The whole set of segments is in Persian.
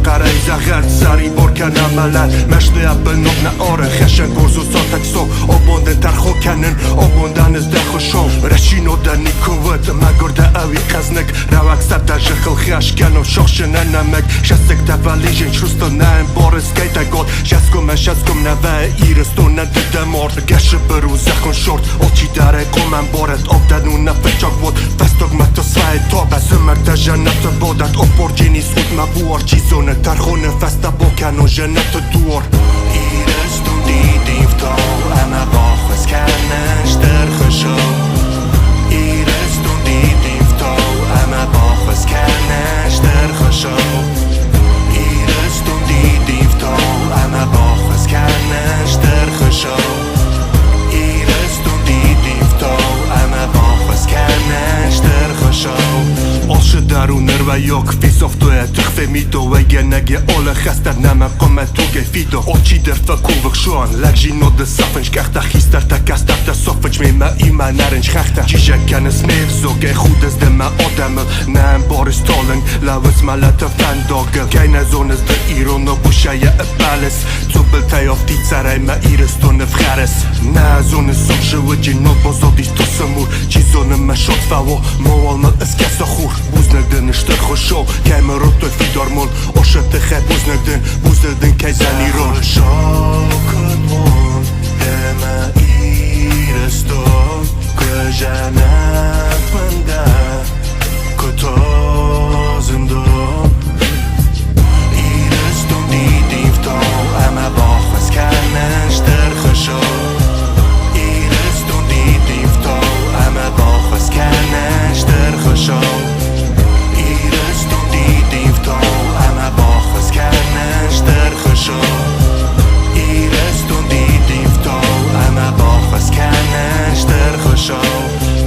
قرای زغد سری برکن عملن مشته اپل نوب ناره خشن گرز و ساتک سو آبوندن ترخو کنن آبوندن از دخو شو رشینو دنی کوت مگرده اوی قزنک روک سب در جخل خش کنو شخشنن نمک شستک تفلیجن شرستو نایم بارس گیتا گود شسکم نوه ایرستو ندده مرد گشه برو زخون شورد اوچی داره قومن بارد آب دنو نفچاک بود فستوک مکتا سوی تا بسمک تا جنت بودت اپورجینی سود مبور چیزونه ترخونه فستا بکن و جنت دور ایرستون دیدیم تا اما باخوز کنش درخشو ایرستون دیدیم تا اما باخوز کنش درخشو ایرستون دیدیم تا اما باخوز کنش درخشو ایرستون دیدیم تا اما باخوز کنش درخشو آش درون و یک فیساف توی تخفه میدو و یه نگه آل خستر نمقام تو گفیدو آچی در فکووک شوان لگجی نود صفنج کخته خیستر تکستر تا صفنج میمه ایمه نرنج خخته جیجه کنس میفزوگه خود از دمه آدمل نم بارستالن لوز ملت فنداگل که نزون از در ایران و بوشه یه ابالس تو بلتای افتی سرای ما ایرستون افخرس نزون سوشه و جنوب بازادیش تو سمور چیزون مشاد فوا موال مل از کسا خور بوز ندن اشتر خوشو که مرو توی فیدار مون آشت خیلی بوز ندن که زنی رون شاکت مون دمه ایرستون که جنت منده که تازندون ایرستون دیدیم تا اما باخوز کنش درخشو ایرستون دیدیم تا اما باخوز کنش درخشو ایرستون دیدیم تا اما باخوز کنش درخشو ایرستون دیدیم تا اما باخوز کنش درخشو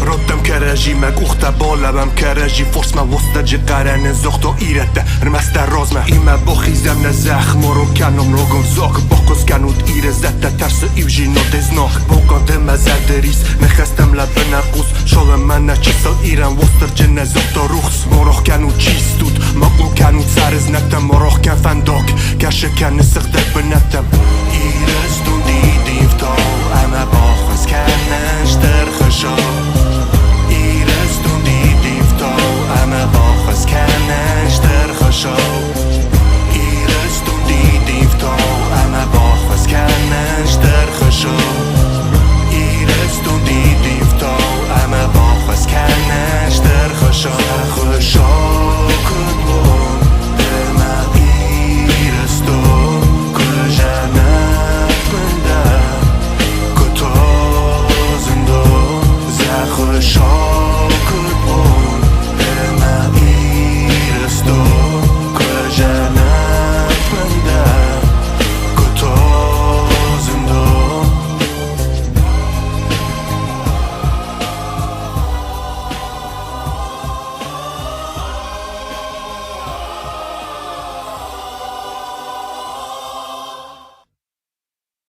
ردم کرجی مگ اختا بالبم کرجی فرس ما وسط جی قرن زخت و ایرته رمست رازمه ایمه بخیزم نزخم رو کنم روگم زاک باکوز کنود ایره زده ترس ایوژی نو دزناک بوکانده مزدریس نخستم لب نقوز شال من نچیسل ایران وستر جنه زخت و روخس مراخ کنود چیستود مقلو کنود سرز نکتم مراخ کن فنداک کشه کنه سخته بنته